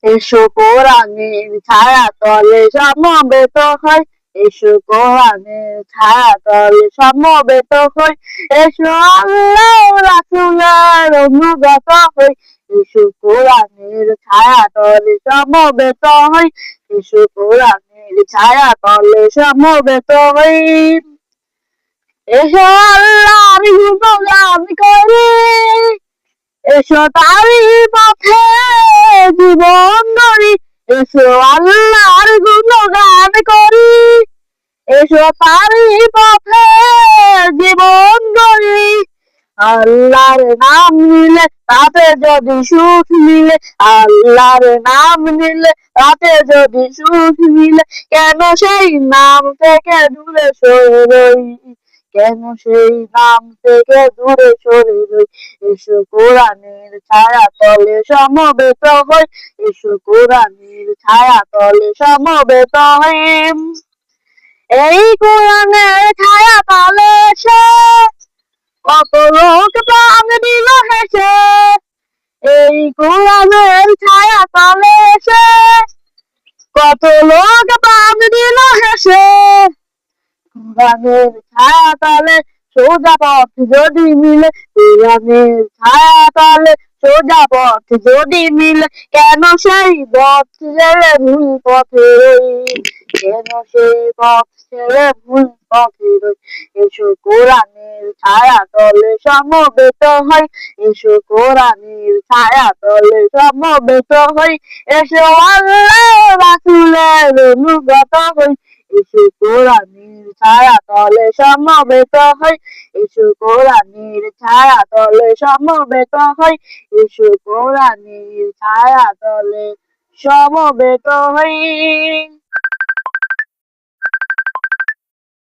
এসো কোরআনের ছায়া তলে সমবেত হই, এসো কোরআনের ছায়া তলে সমবেত হই, এসো আল্লাহ রাসূলের অনুগত হই, এসো কোরআনের ছায়া তলে সমবেত হই, এসো কোরআনের ছায়া তলে সমবেত হই। এসো আল্লাহর গুণগান করি, এসো তারি পথে জীবন ধরি, এসো আল্লাহর গুণগান করি, এসো তারি পথে জীবন ধরি। আল্লাহর নাম নিলে তাতে যদি সুখ মিলে, আল্লাহর নাম নিলে তাতে যদি সুখ মিলে, কেন সেই নাম থেকে দূরে সরে রই, কেন সেই নাম থেকে দূরে সরে রই। এসো কোরআনের ছায়া তলে সমবেত হই, এসো কোরআনের ছায়া তলে সমবেত হই। এই কোরআনের ছায়া তলে এসে কত লোক প্রাণ দিল হেসে, এই কোরআনের ছায়া তলে এসে কত লোক প্রাণ দিল হেসে। কোরআনের ছায়া তলে সোজা পথ যদি মিলে, কোরআনের ছায়া তলে সোজা পথ যদি মিলে, কেন সেই পথ ছেড়ে ভুল পথে রই, কেন সেই পথ ছেড়ে ভুল পথে রই। এসো কোরআনের ছায়া তলে সমবেত হই, এসো কোরআনের ছায়া তলে সমবেত হই, এসো আল্লাহ রাসূলের অনুগত হই, এসো কোরআনের ছায়া তলে সমবেত হই, এসো কোরআনের ছায়া তলে সমবেত হই, এসো কোরআনের ছায়া তলে সমবেত হই।